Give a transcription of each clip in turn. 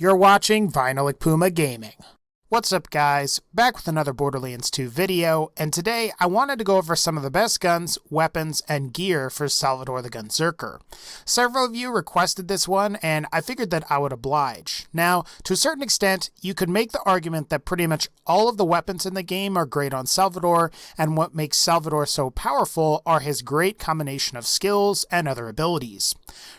You're watching VinylicPumaGaming. What's up guys, back with another Borderlands 2 video, and today I wanted to go over some of the best guns, weapons, and gear for Salvador the Gunzerker. Several of you requested this one, and I figured that I would oblige. Now, to a certain extent, you could make the argument that pretty much all of the weapons in the game are great on Salvador, and what makes Salvador so powerful are his great combination of skills and other abilities.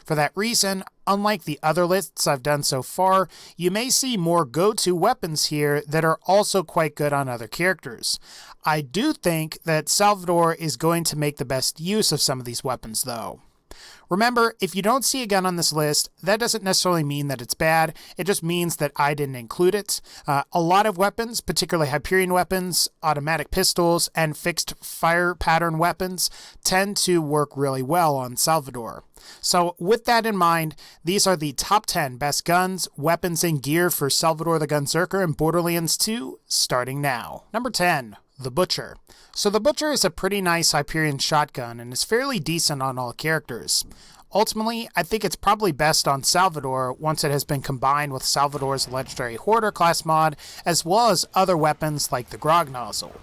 For that reason, unlike the other lists I've done so far, you may see more go-to weapons here that are also quite good on other characters. I do think that Salvador is going to make the best use of some of these weapons though. Remember, if you don't see a gun on this list, that doesn't necessarily mean that it's bad, it just means that I didn't include it. A lot of weapons, particularly Hyperion weapons, automatic pistols, and fixed fire pattern weapons, tend to work really well on Salvador. So with that in mind, these are the top 10 best guns, weapons, and gear for Salvador the Gunzerker in Borderlands 2, starting now. Number 10. The Butcher. So the Butcher is a pretty nice Hyperion shotgun and is fairly decent on all characters. Ultimately, I think it's probably best on Salvador once it has been combined with Salvador's legendary Hoarder class mod, as well as other weapons like the Grog Nozzle.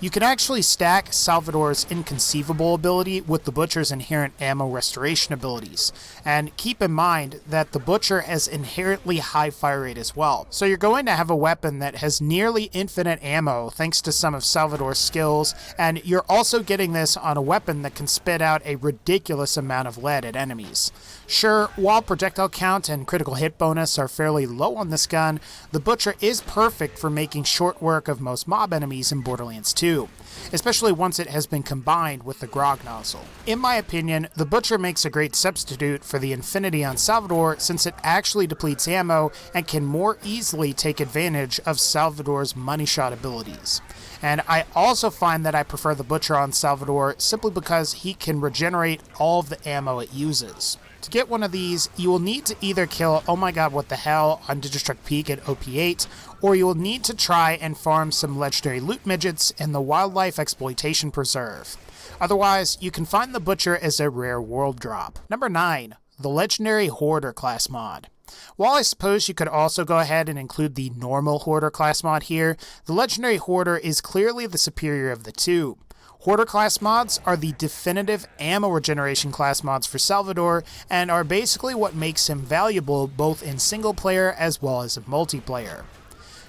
You can actually stack Salvador's inconceivable ability with the Butcher's inherent ammo restoration abilities, and keep in mind that the Butcher has inherently high fire rate as well, so you're going to have a weapon that has nearly infinite ammo thanks to some of Salvador's skills, and you're also getting this on a weapon that can spit out a ridiculous amount of lead at enemies. Sure, while projectile count and critical hit bonus are fairly low on this gun, the Butcher is perfect for making short work of most mob enemies in Borderlands 2, especially once it has been combined with the Grog Nozzle. In my opinion, the Butcher makes a great substitute for the Infinity on Salvador since it actually depletes ammo and can more easily take advantage of Salvador's money shot abilities. And I also find that I prefer the Butcher on Salvador simply because he can regenerate all of the ammo it uses. To get one of these, you will need to either kill Oh My God What the Hell on Digistruct Peak at OP8, or you will need to try and farm some legendary loot midgets in the Wildlife Exploitation Preserve. Otherwise, you can find the Butcher as a rare world drop. Number 9. The legendary Hoarder class mod. While I suppose you could also go ahead and include the normal Hoarder class mod here, the legendary Hoarder is clearly the superior of the two. Hoarder class mods are the definitive ammo regeneration class mods for Salvador and are basically what makes him valuable both in single player as well as in multiplayer.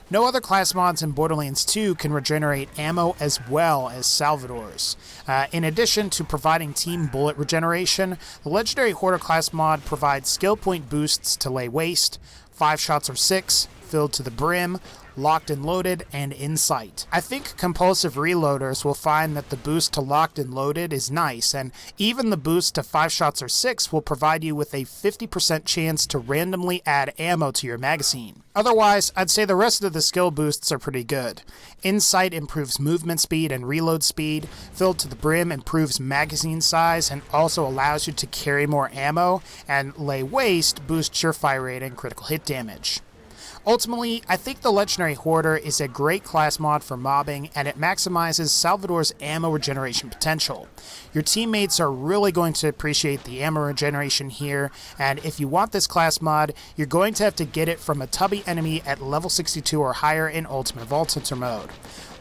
No other class mods in Borderlands 2 can regenerate ammo as well as Salvador's. In addition to providing team bullet regeneration, the legendary Hoarder class mod provides skill point boosts to lay waste, 5 shots or 6, filled to the brim, locked and loaded, and insight. I think compulsive reloaders will find that the boost to locked and loaded is nice, and even the boost to 5 shots or 6 will provide you with a 50% chance to randomly add ammo to your magazine. Otherwise, I'd say the rest of the skill boosts are pretty good. Insight improves movement speed and reload speed, filled to the brim improves magazine size and also allows you to carry more ammo, and lay waste boosts your fire rate and critical hit damage. Ultimately, I think the legendary Hoarder is a great class mod for mobbing, and it maximizes Salvador's ammo regeneration potential. Your teammates are really going to appreciate the ammo regeneration here, and if you want this class mod, you're going to have to get it from a tubby enemy at level 62 or higher in Ultimate Vault Hunter mode.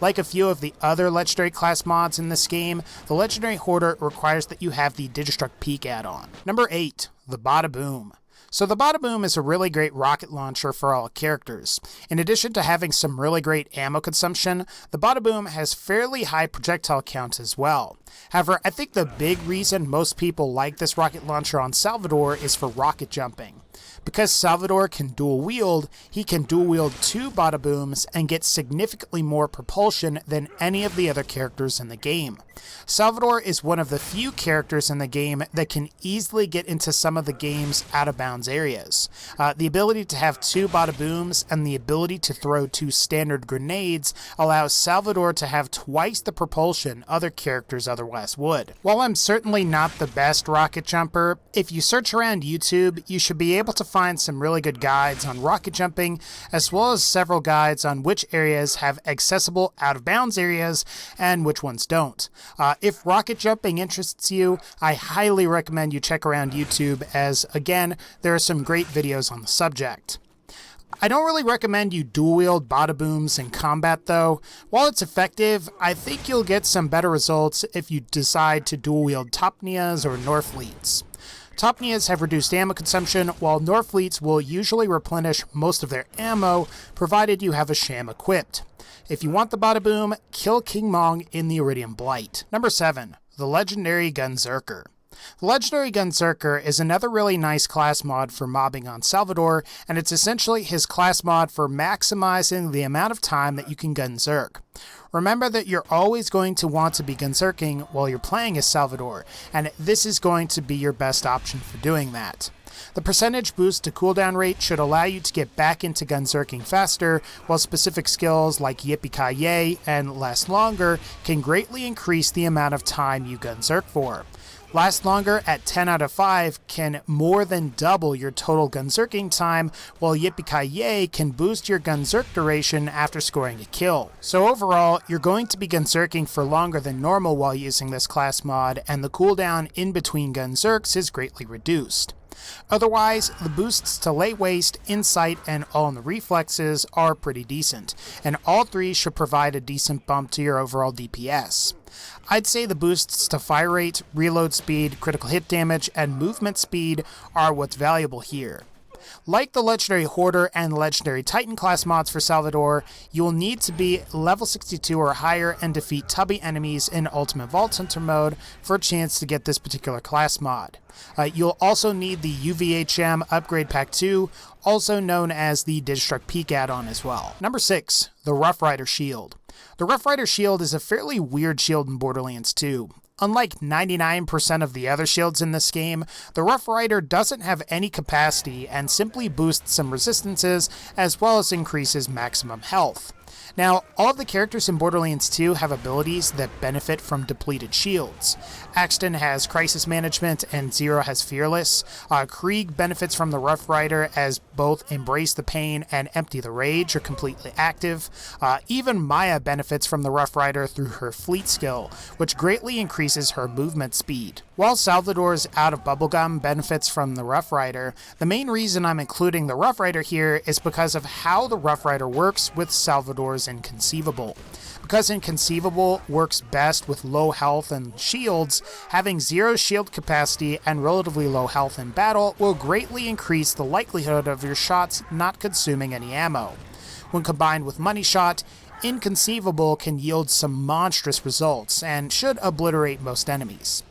Like a few of the other legendary class mods in this game, the legendary Hoarder requires that you have the Digistruct Peak add-on. Number 8. The Bada Boom. So the Bada Boom is a really great rocket launcher for all characters. In addition to having some really great ammo consumption, the Bada Boom has fairly high projectile count as well. However, I think the big reason most people like this rocket launcher on Salvador is for rocket jumping. Because Salvador can dual wield, he can dual wield 2 Bada Booms and get significantly more propulsion than any of the other characters in the game. Salvador is one of the few characters in the game that can easily get into some of the game's out-of-bounds areas. The ability to have 2 Bada Booms and the ability to throw 2 standard grenades allows Salvador to have twice the propulsion other characters otherwise would. While I'm certainly not the best rocket jumper, if you search around YouTube, you should be able to find some really good guides on rocket jumping, as well as several guides on which areas have accessible out-of-bounds areas and which ones don't. If rocket jumping interests you, I highly recommend you check around YouTube, as again, there are some great videos on the subject. I don't really recommend you dual-wield Bada-Booms in combat though. While it's effective, I think you'll get some better results if you decide to dual-wield Topnias or Norfleets. Topnias have reduced ammo consumption, while Norfleets will usually replenish most of their ammo, provided you have a sham equipped. If you want the Bada-Boom, kill King Mong in the Iridium Blight. Number 7. The Legendary Gunzerker. The Legendary Gunzerker is another really nice class mod for mobbing on Salvador, and it's essentially his class mod for maximizing the amount of time that you can Gunzerk. Remember that you're always going to want to be Gunzerking while you're playing as Salvador, and this is going to be your best option for doing that. The percentage boost to cooldown rate should allow you to get back into Gunzerking faster, while specific skills like Yippee-Ki-Yay and Last Longer can greatly increase the amount of time you Gunzerk for. Last Longer at 10 out of 5 can more than double your total Gunzerking time, while Yippee-Ki-Yay can boost your Gunzerk duration after scoring a kill. So overall, you're going to be Gunzerking for longer than normal while using this class mod, and the cooldown in between Gunzerks is greatly reduced. Otherwise, the boosts to late waste, insight, and all in the reflexes are pretty decent, and all three should provide a decent bump to your overall DPS. I'd say the boosts to fire rate, reload speed, critical hit damage, and movement speed are what's valuable here. Like the Legendary Hoarder and Legendary Titan class mods for Salvador, you will need to be level 62 or higher and defeat tubby enemies in Ultimate Vault Hunter mode for a chance to get this particular class mod. You'll also need the UVHM Upgrade Pack 2, also known as the Digistruct Peak add-on as well. Number 6. The Rough Rider Shield. The Rough Rider Shield is a fairly weird shield in Borderlands 2. Unlike 99% of the other shields in this game, the Rough Rider doesn't have any capacity and simply boosts some resistances as well as increases maximum health. Now, all of the characters in Borderlands 2 have abilities that benefit from depleted shields. Axton has Crisis Management and Zero has Fearless. Krieg benefits from the Rough Rider as both Embrace the Pain and Empty the Rage are completely active. Even Maya benefits from the Rough Rider through her Fleet skill, which greatly increases her movement speed. While Salvador's Out of Bubblegum benefits from the Rough Rider, the main reason I'm including the Rough Rider here is because of how the Rough Rider works with Salvador's Inconceivable. Because Inconceivable works best with low health and shields, having zero shield capacity and relatively low health in battle will greatly increase the likelihood of your shots not consuming any ammo. When combined with Money Shot, Inconceivable can yield some monstrous results and should obliterate most enemies.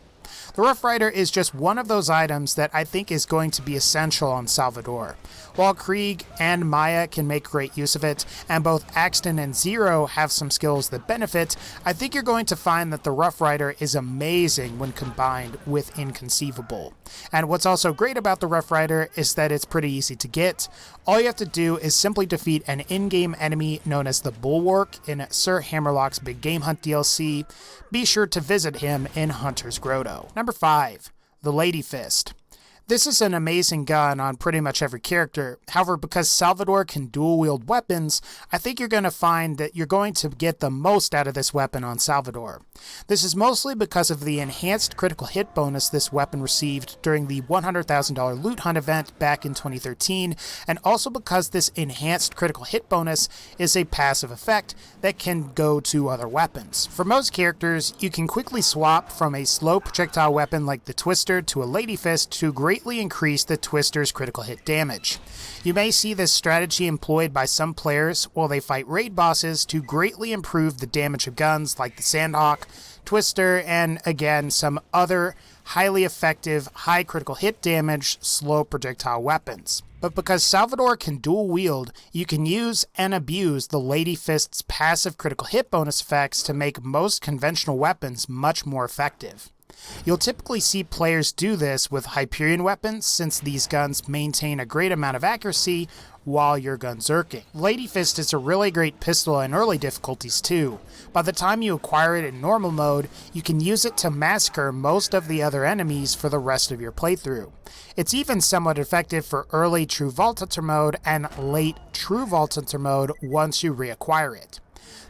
The Rough Rider is just one of those items that I think is going to be essential on Salvador. While Krieg and Maya can make great use of it, and both Axton and Zero have some skills that benefit, I think you're going to find that the Rough Rider is amazing when combined with Inconceivable. And what's also great about the Rough Rider is that it's pretty easy to get. All you have to do is simply defeat an in-game enemy known as the Bulwark in Sir Hammerlock's Big Game Hunt DLC. Be sure to visit him in Hunter's Grotto. Number 5. The Lady Fist. This is an amazing gun on pretty much every character. However, because Salvador can dual-wield weapons, I think you're going to find that you're going to get the most out of this weapon on Salvador. This is mostly because of the enhanced critical hit bonus this weapon received during the $100,000 loot hunt event back in 2013, and also because this enhanced critical hit bonus is a passive effect that can go to other weapons. For most characters, you can quickly swap from a slow projectile weapon like the Twister to a Lady Fist to greatly increase the Twister's critical hit damage. You may see this strategy employed by some players while they fight raid bosses to greatly improve the damage of guns like the Sandhawk, Twister, and again some other highly effective, high critical hit damage, slow projectile weapons. But because Salvador can dual wield, you can use and abuse the Lady Fist's passive critical hit bonus effects to make most conventional weapons much more effective. You'll typically see players do this with Hyperion weapons, since these guns maintain a great amount of accuracy while you're Gunzerking. Lady Fist is a really great pistol in early difficulties too. By the time you acquire it in normal mode, you can use it to massacre most of the other enemies for the rest of your playthrough. It's even somewhat effective for early True Vault Hunter mode and late True Vault Hunter mode once you reacquire it.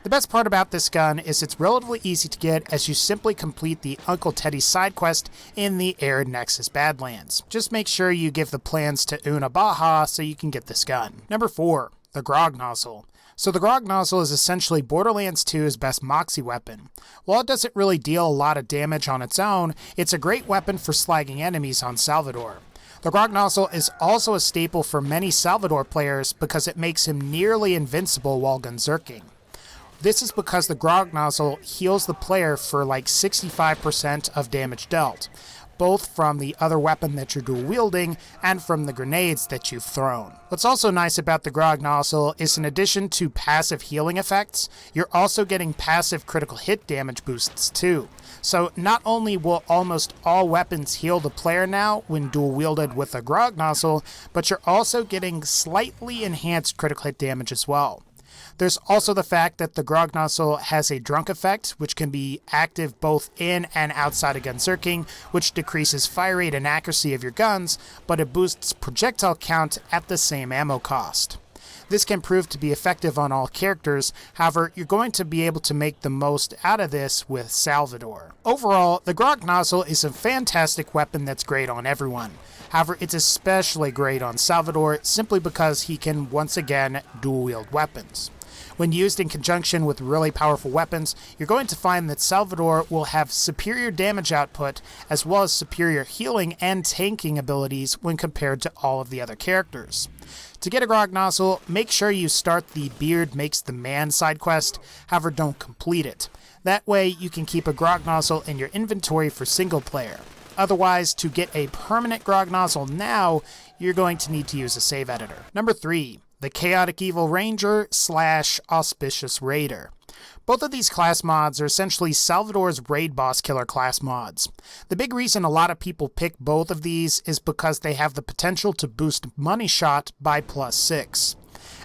The best part about this gun is it's relatively easy to get as you simply complete the Uncle Teddy's side quest in the Arid Nexus Badlands. Just make sure you give the plans to Una Baja so you can get this gun. Number 4. The Grog Nozzle. So the Grog Nozzle is essentially Borderlands 2's best Moxie weapon. While it doesn't really deal a lot of damage on its own, it's a great weapon for slagging enemies on Salvador. The Grog Nozzle is also a staple for many Salvador players because it makes him nearly invincible while gunzerking. This is because the Grog Nozzle heals the player for like 65% of damage dealt, both from the other weapon that you're dual wielding and from the grenades that you've thrown. What's also nice about the Grog Nozzle is in addition to passive healing effects, you're also getting passive critical hit damage boosts too. So not only will almost all weapons heal the player now when dual wielded with a Grog Nozzle, but you're also getting slightly enhanced critical hit damage as well. There's also the fact that the Grog Nozzle has a drunk effect, which can be active both in and outside of gunzerking, which decreases fire rate and accuracy of your guns, but it boosts projectile count at the same ammo cost. This can prove to be effective on all characters, however, you're going to be able to make the most out of this with Salvador. Overall, the Grog Nozzle is a fantastic weapon that's great on everyone. However, it's especially great on Salvador simply because he can once again dual wield weapons. When used in conjunction with really powerful weapons, you're going to find that Salvador will have superior damage output as well as superior healing and tanking abilities when compared to all of the other characters. To get a Grog Nozzle, make sure you start the Beard Makes the Man side quest, however don't complete it. That way you can keep a Grog Nozzle in your inventory for single player. Otherwise, to get a permanent Grog Nozzle now, you're going to need to use a save editor. Number 3. The Chaotic Evil Ranger / Auspicious Raider. Both of these class mods are essentially Salvador's raid boss killer class mods. The big reason a lot of people pick both of these is because they have the potential to boost money shot by +6.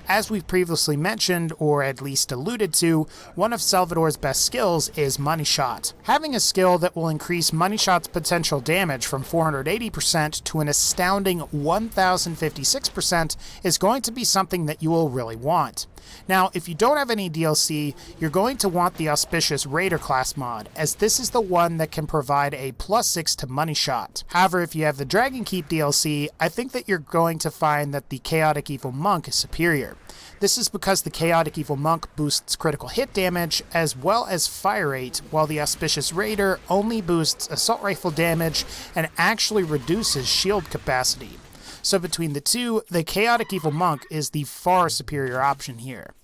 As we've previously mentioned, or at least alluded to, one of Salvador's best skills is Money Shot. Having a skill that will increase Money Shot's potential damage from 480% to an astounding 1056% is going to be something that you will really want. Now, if you don't have any DLC, you're going to want the Auspicious Raider class mod, as this is the one that can provide a +6 to Money Shot. However, if you have the Dragon Keep DLC, I think that you're going to find that the Chaotic Evil Monk is superior. This is because the Chaotic Evil Monk boosts critical hit damage as well as fire rate, while the Auspicious Raider only boosts assault rifle damage and actually reduces shield capacity. So between the two, the Chaotic Evil Monk is the far superior option here.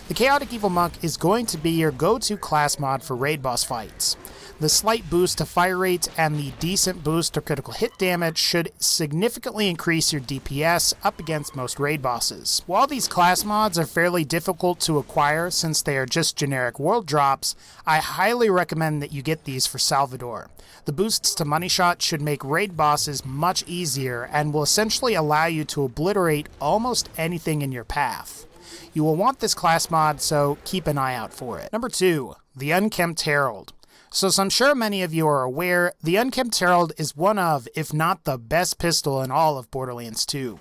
The Chaotic Evil Monk is going to be your go-to class mod for raid boss fights. The slight boost to fire rate and the decent boost to critical hit damage should significantly increase your DPS up against most raid bosses. While these class mods are fairly difficult to acquire since they are just generic world drops, I highly recommend that you get these for Salvador. The boosts to Money Shot should make raid bosses much easier and will essentially allow you to obliterate almost anything in your path. You will want this class mod, so keep an eye out for it. Number 2. The Unkempt Herald. So as I'm sure many of you are aware, the Unkempt Herald is one of, if not the best pistol in all of Borderlands 2.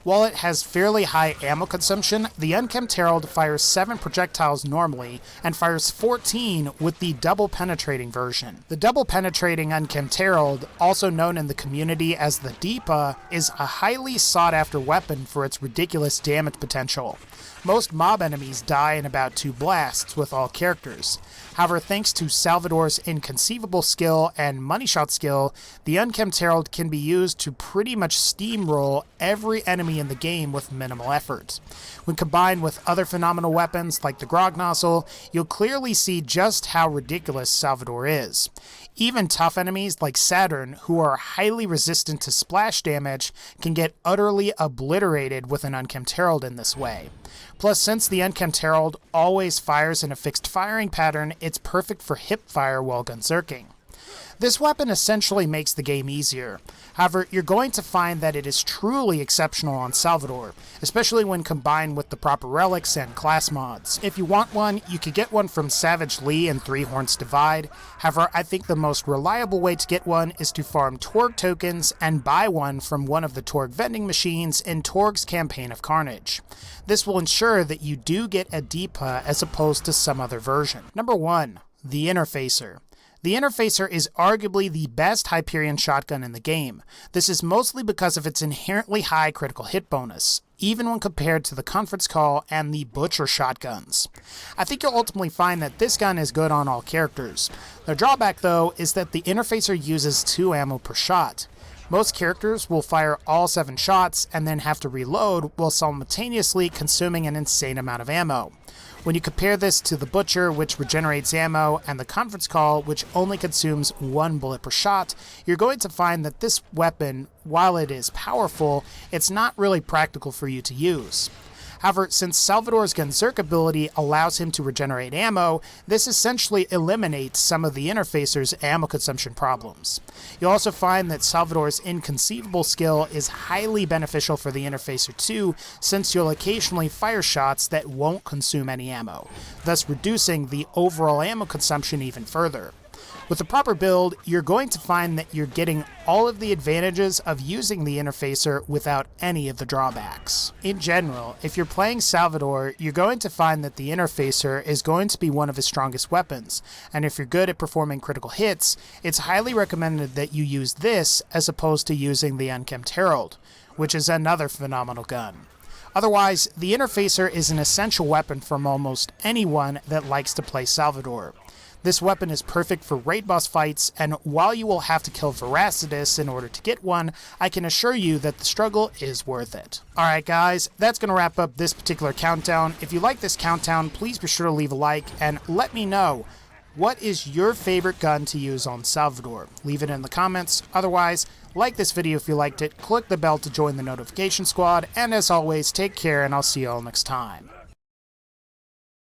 While it has fairly high ammo consumption, the Unkempt Herald fires 7 projectiles normally, and fires 14 with the double penetrating version. The double penetrating Unkempt Herald, also known in the community as the Deepa, is a highly sought after weapon for its ridiculous damage potential. Most mob enemies die in about 2 blasts with all characters. However, thanks to Salvador's inconceivable skill and Money Shot skill, the Unkempt Herald can be used to pretty much steamroll every enemy in the game with minimal effort. When combined with other phenomenal weapons like the Grog Nozzle, you'll clearly see just how ridiculous Salvador is. Even tough enemies like Saturn, who are highly resistant to splash damage, can get utterly obliterated with an Unkempt Herald in this way. Plus, since the Unkempt Herald always fires in a fixed firing pattern, it's perfect for hip fire while gunzerking. This weapon essentially makes the game easier. However, you're going to find that it is truly exceptional on Salvador, especially when combined with the proper relics and class mods. If you want one, you could get one from Savage Lee in Three Horns Divide. However, I think the most reliable way to get one is to farm Torg tokens and buy one from one of the Torg vending machines in Torg's Campaign of Carnage. This will ensure that you do get a Deepa as opposed to some other version. Number 1. The Interfacer. The Interfacer is arguably the best Hyperion shotgun in the game. This is mostly because of its inherently high critical hit bonus, even when compared to the Conference Call and the Butcher shotguns. I think you'll ultimately find that this gun is good on all characters. The drawback though is that the Interfacer uses 2 ammo per shot. Most characters will fire all 7 shots and then have to reload while simultaneously consuming an insane amount of ammo. When you compare this to the Butcher, which regenerates ammo, and the Conference Call, which only consumes 1 bullet per shot, you're going to find that this weapon, while it is powerful, it's not really practical for you to use. However, since Salvador's Gunzerker ability allows him to regenerate ammo, this essentially eliminates some of the Interfacer's ammo consumption problems. You'll also find that Salvador's Inconceivable skill is highly beneficial for the Interfacer too, since you'll occasionally fire shots that won't consume any ammo, thus reducing the overall ammo consumption even further. With the proper build, you're going to find that you're getting all of the advantages of using the Interfacer without any of the drawbacks. In general, if you're playing Salvador, you're going to find that the Interfacer is going to be one of his strongest weapons, and if you're good at performing critical hits, it's highly recommended that you use this as opposed to using the Unkempt Herald, which is another phenomenal gun. Otherwise, the Interfacer is an essential weapon from almost anyone that likes to play Salvador. This weapon is perfect for raid boss fights, and while you will have to kill Veracitus in order to get one, I can assure you that the struggle is worth it. Alright guys, that's going to wrap up this particular countdown. If you like this countdown, please be sure to leave a like, and let me know, what is your favorite gun to use on Salvador? Leave it in the comments. Otherwise, like this video if you liked it, click the bell to join the notification squad, and as always, take care and I'll see you all next time.